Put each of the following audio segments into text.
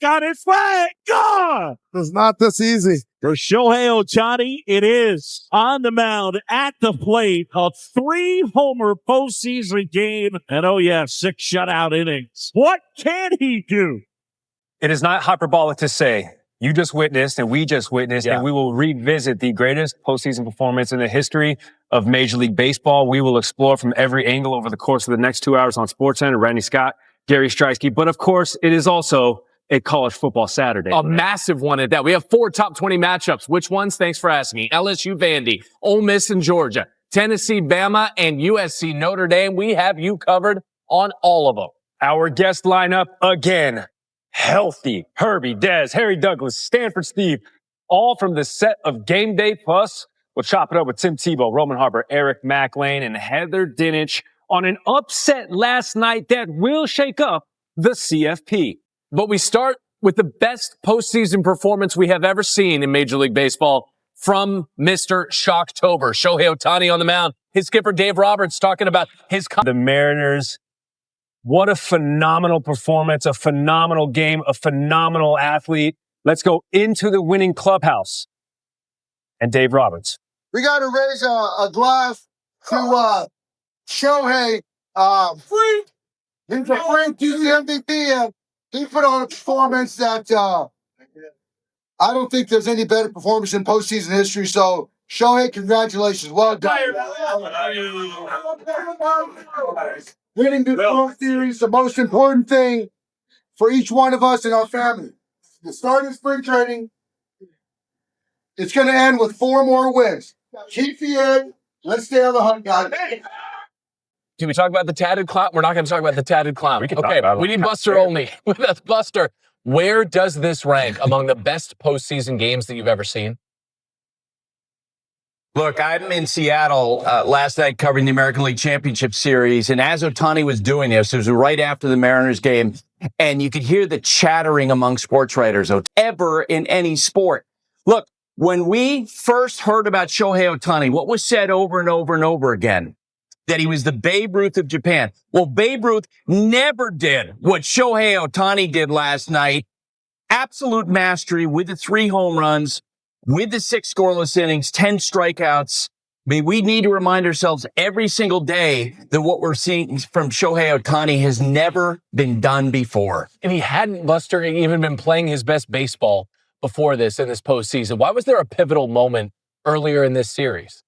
got his flag. Gone. It's not this easy. For Shohei Ohtani, it is on the mound, at the plate, a 3-homer postseason game, and 6 shutout innings. What can he do? It is not hyperbolic to say you just witnessed and we just witnessed, and we will revisit the greatest postseason performance in the history of Major League Baseball. We will explore from every angle over the course of the next 2 hours on SportsCenter. Randy Scott, Gary Streisky, but of course, it is also a college football Saturday. A massive one at that. We have 4 top 20 matchups. Which ones? Thanks for asking. LSU Vandy, Ole Miss and Georgia, Tennessee Bama, and USC Notre Dame. We have you covered on all of them. Our guest lineup again. Healthy. Herbie, Dez, Harry Douglas, Stanford Steve, all from the set of Game Day Plus. We'll chop it up with Tim Tebow, Roman Harper, Eric McLean, and Heather Dinich on an upset last night that will shake up the CFP. But we start with the best postseason performance we have ever seen in Major League Baseball from Mr. Shocktober. Shohei Ohtani on the mound. His skipper, Dave Roberts, talking about his... The Mariners, what a phenomenal performance, a phenomenal game, a phenomenal athlete. Let's go into the winning clubhouse. And Dave Roberts. We got to raise a glass to Shohei. Freak! He's a freak. He's the MVP. He put on a performance that I don't think there's any better performance in postseason history. So, Shohei, congratulations. Well done. Winning the World Series, the most important thing for each one of us and our family. The start of spring training, it's going to end with 4 more wins. Keep the edge. Let's stay on the hunt, guys. Can we talk about the tatted clown? We're not going to talk about the tatted clown. We need Buster only. With us, Buster, where does this rank among the best postseason games that you've ever seen? Look, I'm in Seattle last night covering the American League Championship Series, and as Ohtani was doing this, it was right after the Mariners game, and you could hear the chattering among sports writers ever in any sport. Look, when we first heard about Shohei Ohtani, what was said over and over and over again? That he was the Babe Ruth of Japan. Well, Babe Ruth never did what Shohei Ohtani did last night. Absolute mastery with the 3 home runs, with the 6 scoreless innings, 10 strikeouts. I mean, we need to remind ourselves every single day that what we're seeing from Shohei Ohtani has never been done before. And he hadn't, Buster, even been playing his best baseball before this in this postseason. Why was there a pivotal moment earlier in this series?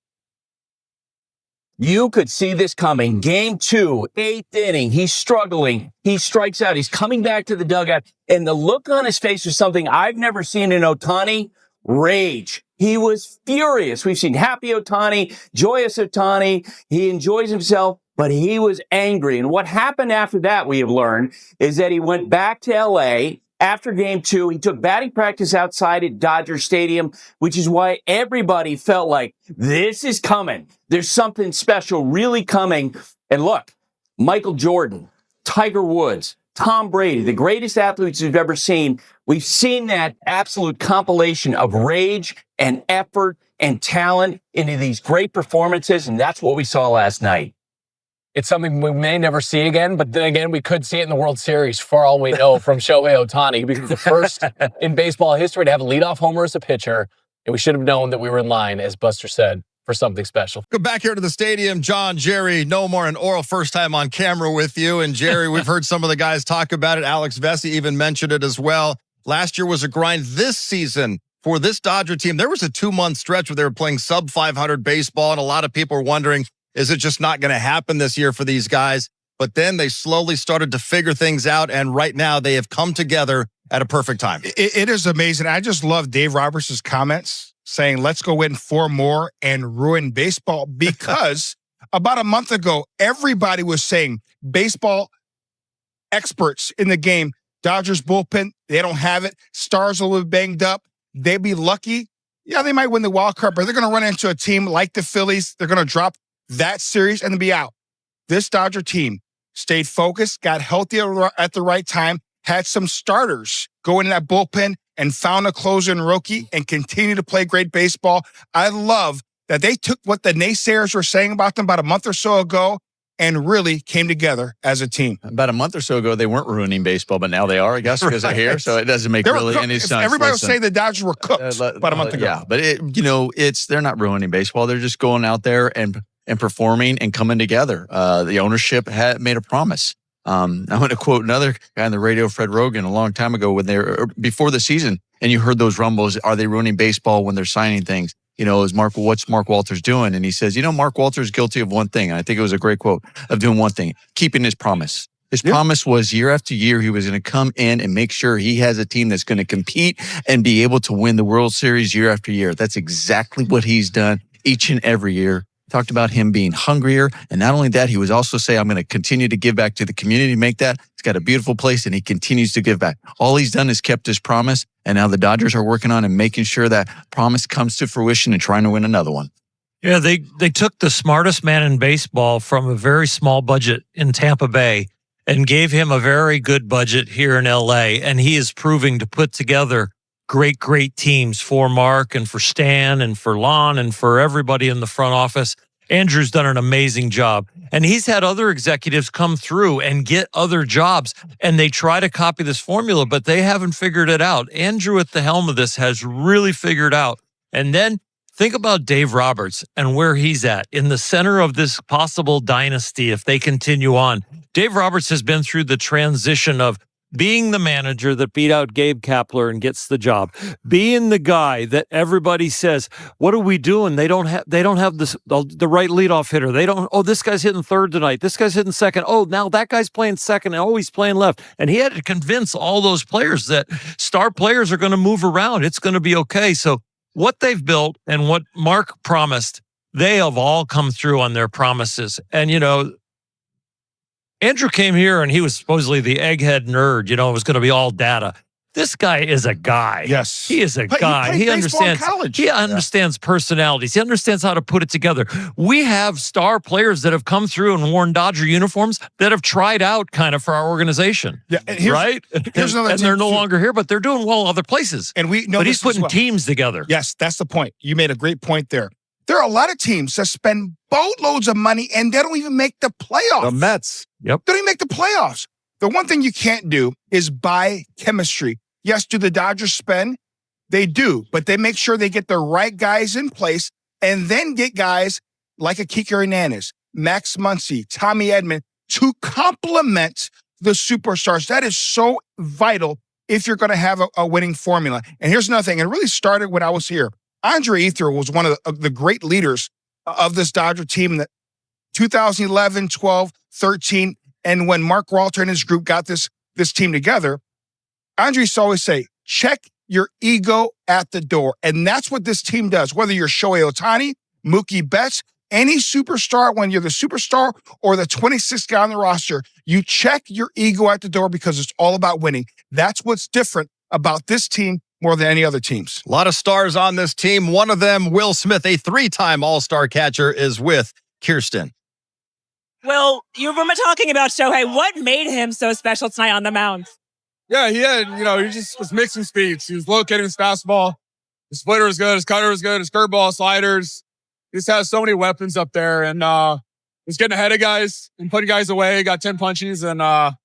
You could see this coming. Game 2, 8th inning. He's struggling. He strikes out. He's coming back to the dugout. And the look on his face was something I've never seen in Ohtani. Rage. He was furious. We've seen happy Ohtani, joyous Ohtani. He enjoys himself, but he was angry. And what happened after that, we have learned, is that he went back to L.A., after game 2, he took batting practice outside at Dodger Stadium, which is why everybody felt like this is coming. There's something special really coming. And look, Michael Jordan, Tiger Woods, Tom Brady, the greatest athletes we've ever seen. We've seen that absolute compilation of rage and effort and talent into these great performances, and that's what we saw last night. It's something we may never see again, but then again, we could see it in the World Series for all we know from Shohei Ohtani, because the first in baseball history to have a leadoff homer as a pitcher, and we should have known that we were in line, as Buster said, for something special. Go back here to the stadium. John, Jerry, no more an oral first time on camera with you. And Jerry, we've heard some of the guys talk about it. Alex Vesey even mentioned it as well. Last year was a grind. This season, for this Dodger team, there was a 2-month stretch where they were playing sub 500 baseball, and a lot of people were wondering, is it just not going to happen this year for these guys? But then they slowly started to figure things out, and right now they have come together at a perfect time. It is amazing. I just love Dave Roberts' comments saying, let's go win 4 more and ruin baseball, because about a month ago, everybody was saying baseball experts in the game, Dodgers bullpen, they don't have it. Stars a little banged up. They'd be lucky. Yeah, they might win the wild card, but they're going to run into a team like the Phillies. They're going to drop that series and then be out. This Dodger team stayed focused, got healthy at the right time, had some starters go in that bullpen and found a closer in Roki and continue to play great baseball. I love that they took what the naysayers were saying about them about a month or so ago and really came together as a team. About a month or so ago, they weren't ruining baseball, but now they are, I guess, because they're here. So it doesn't make They were really cooked. any sense. Everybody will say the Dodgers were cooked about a month ago. Yeah, but they're not ruining baseball. They're just going out there and performing and coming together. The ownership had made a promise. I'm going to quote another guy on the radio, Fred Rogan, a long time ago when before the season, and you heard those rumbles. Are they ruining baseball when they're signing things? What's Mark Walters doing? And he says, Mark Walters is guilty of one thing. And I think it was a great quote of doing one thing, keeping his promise. His promise was year after year, he was going to come in and make sure he has a team that's going to compete and be able to win the World Series year after year. That's exactly what he's done each and every year. Talked about him being hungrier. And not only that, he was also saying, I'm going to continue to give back to the community, make that. He's got a beautiful place and he continues to give back. All he's done is kept his promise. And now the Dodgers are working on and making sure that promise comes to fruition and trying to win another one. Yeah, they took the smartest man in baseball from a very small budget in Tampa Bay and gave him a very good budget here in LA. And he is proving to put together great teams for Mark and for Stan and for Lon and for everybody in the front office. Andrew's done an amazing job. And he's had other executives come through and get other jobs, and they try to copy this formula, but they haven't figured it out. Andrew at the helm of this has really figured out. And then think about Dave Roberts and where he's at in the center of this possible dynasty if they continue on. Dave Roberts has been through the transition of being the manager that beat out Gabe Kapler and gets the job, being the guy that everybody says, what are we doing? They don't have the right leadoff hitter. This guy's hitting third tonight. This guy's hitting second. Oh, now that guy's playing second. And he's playing left. And he had to convince all those players that star players are going to move around. It's going to be okay. So what they've built and what Mark promised, they have all come through on their promises. And, Andrew came here and he was supposedly the egghead nerd, it was going to be all data. This guy is a guy. Yes. He is a guy. He understands college. He understands personalities. He understands how to put it together. We have star players that have come through and worn Dodger uniforms that have tried out kind of for our organization. Yeah, right? Here's another and they're no longer here, but they're doing well other places. And we know but he's putting teams together. Yes, that's the point. You made a great point there. There are a lot of teams that spend boatloads of money and they don't even make the playoffs. The Mets. Yep. They don't even make the playoffs. The one thing you can't do is buy chemistry. Yes, do the Dodgers spend? They do, but they make sure they get the right guys in place and then get guys like a Kike Hernandez, Max Muncy, Tommy Edman to complement the superstars. That is so vital if you're going to have a winning formula. And here's another thing. It really started when I was here. Andre Ether was one of the great leaders of this Dodger team in the 2011, 12, 13. And when Mark Walter and his group got this team together, Andre used to always say, check your ego at the door. And that's what this team does. Whether you're Shohei Ohtani, Mookie Betts, any superstar, when you're the superstar or the 26th guy on the roster, you check your ego at the door because it's all about winning. That's what's different about this team more than any other teams. A lot of stars on this team. One of them, Will Smith, a 3-time All-Star catcher, is with Kirsten. Will, you were talking about Shohei. What made him so special tonight on the mound? Yeah, he just was mixing speeds. He was locating his fastball. His splitter was good. His cutter was good. His curveball, sliders. He just has so many weapons up there. And he's getting ahead of guys and putting guys away. Got 10 punches. And that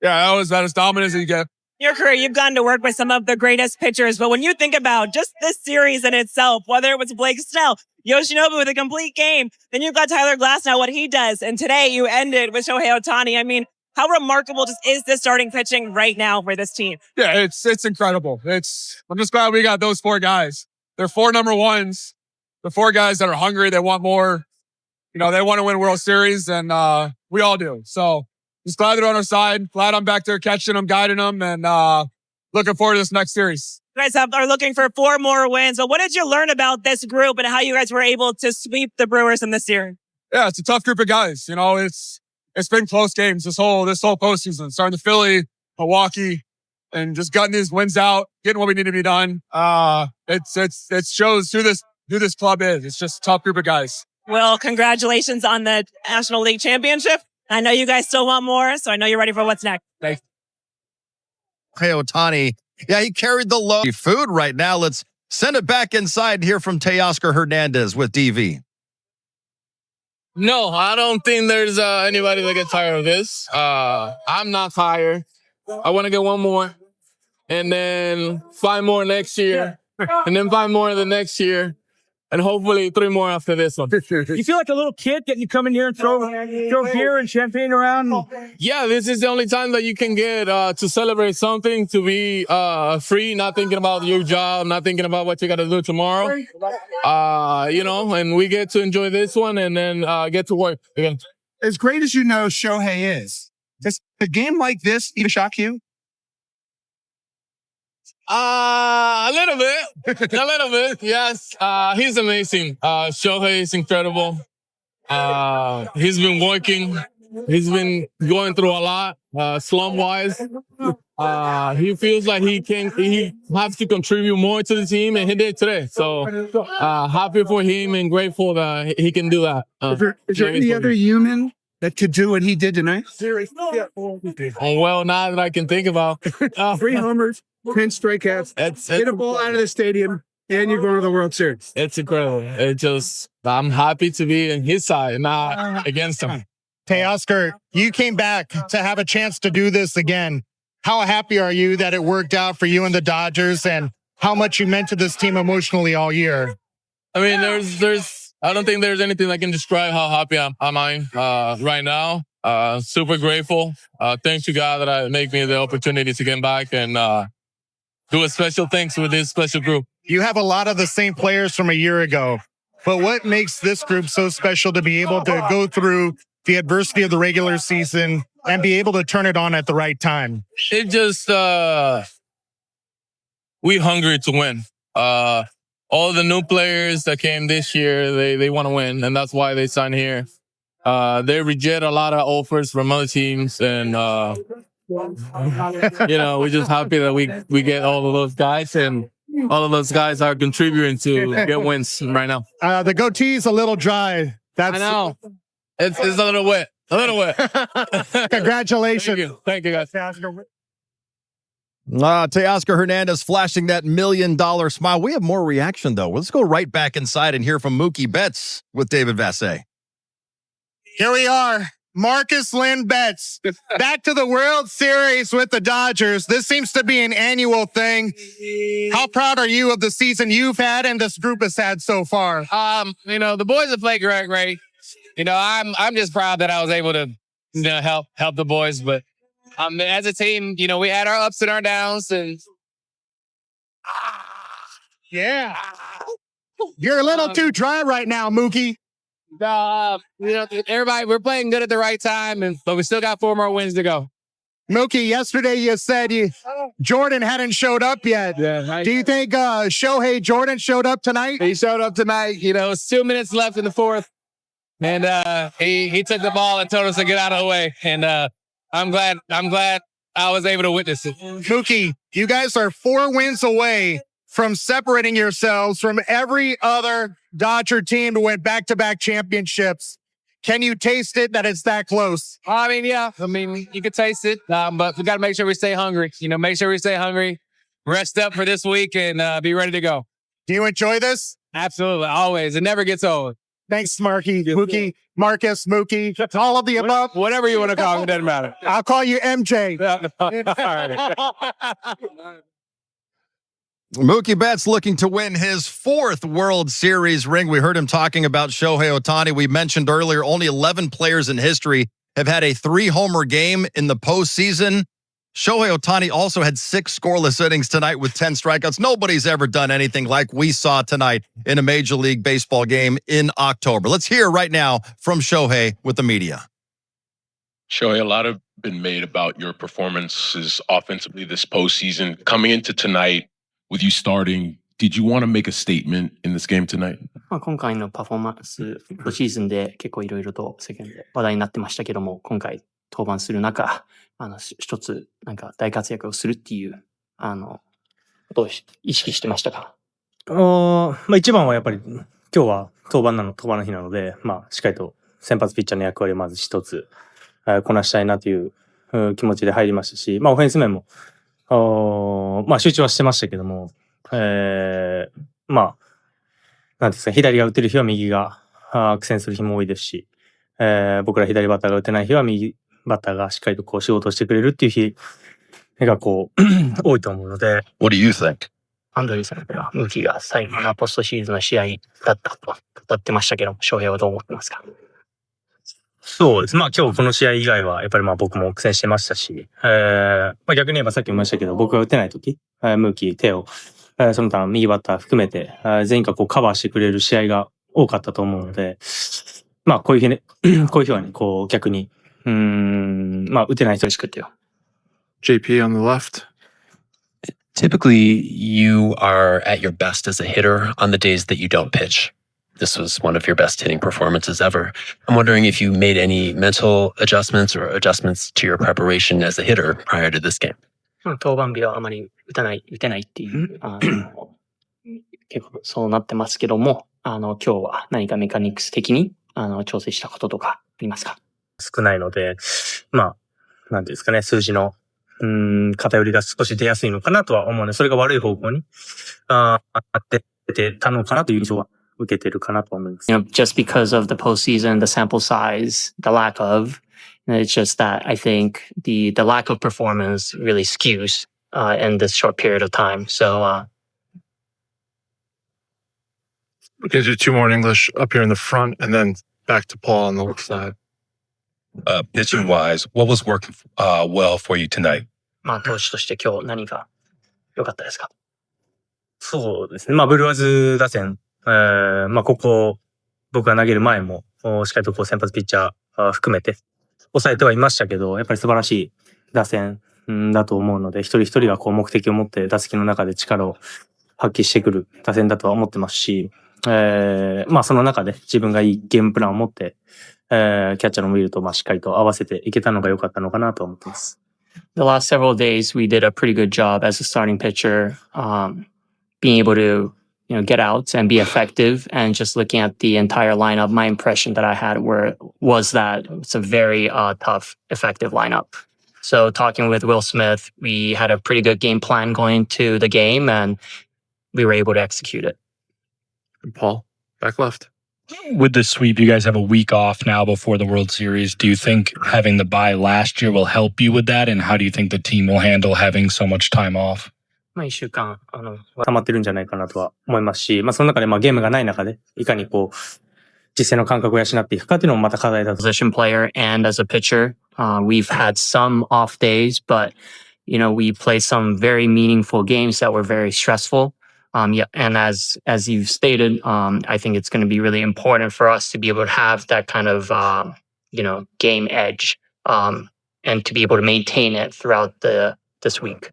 was about as dominant as you get. In your career, you've gotten to work with some of the greatest pitchers. But when you think about just this series in itself, whether it was Blake Snell, Yoshinobu with a complete game, then you've got Tyler Glasnow, what he does. And today you ended with Shohei Ohtani. I mean, how remarkable just is this starting pitching right now for this team? Yeah, it's incredible. I'm just glad we got those 4 guys. They're 4 number ones. The 4 guys that are hungry. They want more. They want to win World Series, and we all do. So just glad they're on our side. Glad I'm back there catching them, guiding them, and looking forward to this next series. You guys are looking for 4 more wins. But what did you learn about this group and how you guys were able to sweep the Brewers in this series? Yeah, it's a tough group of guys. It's been close games this whole postseason, starting the Philly, Milwaukee, and just gutting these wins out, getting what we need to be done. It shows who this club is. It's just a tough group of guys. Well, congratulations on the National League Championship. I know you guys still want more, so I know you're ready for what's next. Thanks. Hey, Ohtani. Yeah, he carried the load. Food right now. Let's send it back inside and hear from Teoscar Hernandez with DV. No, I don't think there's anybody that gets tired of this. I'm not tired. I want to get one more, and then 5 more next year, and then 5 more the next year, and hopefully 3 more after this one. You feel like a little kid getting you come in here and throw beer and champagne around? Yeah, this is the only time that you can get to celebrate something, to be free, not thinking about your job, not thinking about what you got to do tomorrow. And we get to enjoy this one and then get to work again. As great as you know Shohei is, does a game like this even shock you? A little bit. Yes. He's amazing. Shohei is incredible. He's been working. He's been going through a lot, slump wise. He feels like he has to contribute more to the team, and he did today. So, happy for him and grateful that he can do that. Is there any other human that could do what he did tonight? Well, now that I can think about. 3 homers, 10 strikeouts, hit a ball out of the stadium, and you're going to the World Series. It's incredible. I'm happy to be on his side, not against him. Teoscar, you came back to have a chance to do this again. How happy are you that it worked out for you and the Dodgers, and how much you meant to this team emotionally all year? I mean, I don't think there's anything that can describe how happy I'm right now. Super grateful. Thanks to God that make me the opportunity to get back and do a special thanks with this special group. You have a lot of the same players from a year ago, but what makes this group so special to be able to go through the adversity of the regular season and be able to turn it on at the right time? It just, we hungry to win. All the new players that came this year, they want to win, and that's why they signed here. They reject a lot of offers from other teams, and we're just happy that we get all of those guys, and all of those guys are contributing to get wins right now. The goatee's a little dry. I know. It's a little wet. Congratulations. Thank you, guys. Teoscar Hernandez flashing that $1 million smile. We have more reaction, though. Let's go right back inside and hear from Mookie Betts with David Vassay. Here we are. Marcus Lynn Betts back to the World Series with the Dodgers. This seems to be an annual thing. How proud are you of the season you've had and this group has had so far? The boys have played great. I'm just proud that I was able to help the boys, but as a team, we had our ups and our downs, and yeah. You're a little too dry right now, Mookie. everybody, we're playing good at the right time, but we still got 4 more wins to go. Mookie, yesterday you said Jordan hadn't showed up yet. Yeah, Do you think Shohei Jordan showed up tonight? He showed up tonight. It's 2 minutes left in the 4th, and he took the ball and told us to get out of the way. And I'm glad I was able to witness it. Mookie, you guys are 4 wins away from separating yourselves from every other Dodger team to win back-to-back championships. Can you taste it that it's that close? Yeah. You can taste it, but we got to make sure we stay hungry. Make sure we stay hungry, rest up for this week, and be ready to go. Do you enjoy this? Absolutely, always. It never gets old. Thanks, Marky, Mookie, Marcus, Mookie, all of the above. Whatever you want to call me, doesn't matter. I'll call you MJ. All right. Mookie Betts looking to win his 4th World Series ring. We heard him talking about Shohei Ohtani. We mentioned earlier, only 11 players in history have had a 3-homer game in the postseason. Shohei Ohtani also had 6 scoreless innings tonight with 10 strikeouts. Nobody's ever done anything like we saw tonight in a Major League Baseball game in October. Let's hear right now from Shohei with the media. Shohei, a lot have been made about your performances offensively this postseason. Coming into tonight, with you starting, did you want to make a statement in this game tonight? 今回のパフォーマンス、シーズンで結構いろいろと世間で話題になってましたけども、今回登板する中、一つなんか大活躍をするっていうことを意識してましたか？一番はやっぱり今日は登板の日なので、しっかりと先発ピッチャーの役割をまず一つこなしたいなという気持ちで入りましたし、オフェンス面も集中はしてましたけども、なんていうんですか、左が打てる日は右が苦戦する日も多いですし、僕ら左バッターが打てない日は右バッターがしっかりとこう仕事をしてくれるっていう日がこう多いと思うので。What do you think? アンドリューさんがムーキーが最後のポストシーズンの試合だったと語ってましたけども、翔平はどう思ってますか？そうです。まあ今日この試合以外はやっぱりまあ僕も苦戦してましたし、まあ逆に言えばさっきも言いましたけど、僕が打てないとき、ムーキー、テオ、その他右バッター含めて、全員がこうカバーしてくれる試合が多かったと思うので、まあこういう日ね、こういう日はね、こう逆に、まあ打てない人にしくってよ。JP on the left. Typically, you are at your best as a hitter on the days that you don't pitch. This was one of your best hitting performances ever. I'm wondering if you made any mental adjustments or adjustments to your preparation as a hitter prior to this game. 登板日はあまり打てないっていう、結構そうなってますけども、今日は何かメカニクス的に、調整したこととかありますか？少ないので、まあ、なんていうんですかね、数字の、偏りが少し出やすいのかなとは思うので、それが悪い方向に、あってたのかなという印象は受けてるかなと思います。Just because of the postseason, the sample size, the lack of, it's just that I think the lack of performance really skews, in this short period of time. So, We can do two more in English up here in the front and then back to Paul on the left side. Pitching wise, what was working well for you tonight? まあ、投手として今日何が良かったですか？そうですね。まあ、ブルワーズ打線、まあ、ここ、僕が投げる前も、しっかりとこう先発ピッチャー含めて、抑えてはいましたけど、やっぱり素晴らしい打線だと思うので、一人一人がこう目的を持って打席の中で力を発揮してくる打線だとは思ってますし、まあ、その中で自分がいいゲームプランを持って、キャッチャーの見ると、まあ、しっかりと合わせていけたのが良かったのかなと思ってます。The last several days, we did a pretty good job as a starting pitcher, being able to, get outs and be effective. And just looking at the entire lineup, my impression that I had was that it's a very tough, effective lineup. So talking with Will Smith, we had a pretty good game plan going to the game, and we were able to execute it. And Paul, back left. With the sweep, you guys have a week off now before the World Series. Do you think having the bye last year will help you with that? And how do you think the team will handle having so much time off? まあ一週間、溜まってるんじゃないかなとは思いますし、まあその中でまあゲームがない中で、いかにこう、実践の感覚を養っていくかっていうのもまた課題だと。Position player and as a pitcher, we've had some off days, but, we played some very meaningful games that were very stressful. Yeah, and as you've stated, I think it's going to be really important for us to be able to have that kind of, game edge, and to be able to maintain it throughout this week.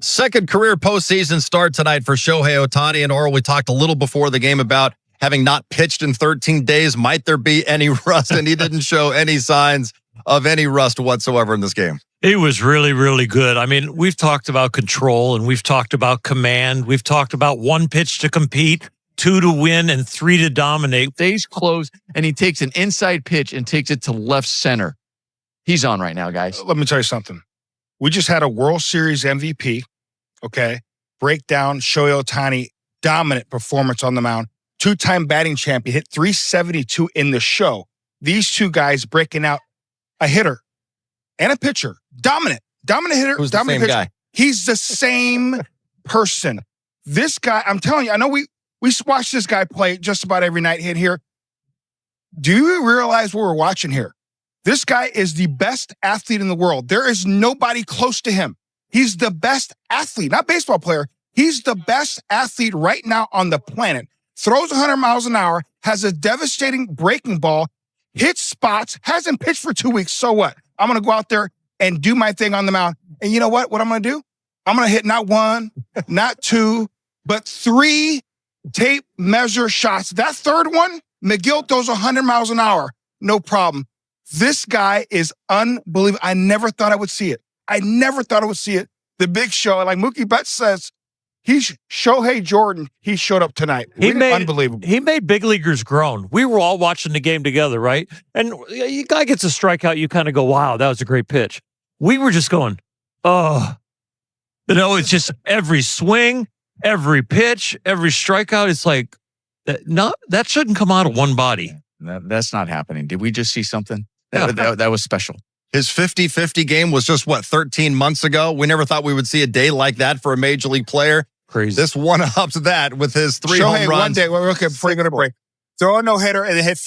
Second career postseason start tonight for Shohei Ohtani. And Oral, we talked a little before the game about having not pitched in 13 days. Might there be any rust? And he didn't show any signs of any rust whatsoever in this game. He was really, really good. I mean, we've talked about control and we've talked about command. We've talked about one pitch to compete, 2 to win, and 3 to dominate. Stays close, and he takes an inside pitch and takes it to left center. He's on right now, guys. Let me tell you something. We just had a World Series MVP, okay? Breakdown, Shohei Ohtani, dominant performance on the mound. 2-time batting champion, hit 372 in the show. These two guys breaking out a hitter and a pitcher. Dominant hitter. Who's the dominant same pitcher. guy? He's the same person. This guy, I'm telling you, I know we watch this guy play just about every night in here. Do you realize what we're watching here? This guy is the best athlete in the world. There is nobody close to him. He's the best athlete, not baseball player. He's the best athlete right now on the planet. Throws 100 miles an hour, has a devastating breaking ball, hits spots, hasn't pitched for 2 weeks. So what? I'm going to go out there and do my thing on the mound. And you know what? What I'm going to do? I'm going to hit not 1, not 2, but 3 tape measure shots. That third one, McGill throws 100 miles an hour. No problem. This guy is unbelievable. I never thought I would see it. The big show. Like Mookie Betts says, he's Shohei Jordan. He showed up tonight. Unbelievable. He made big leaguers groan. We were all watching the game together, right? And a guy gets a strikeout, you kind of go, wow, that was a great pitch. We were just going, oh. It's just every swing, every pitch, every strikeout. It's like, that shouldn't come out of one body. That's not happening. Did we just see something? That was special. His 50-50 game was just, 13 months ago? We never thought we would see a day like that for a major league player. Crazy. This one-ups that with his 3 home Shohei, runs. one day, okay, before you go to break, throw a no-hitter and hit 4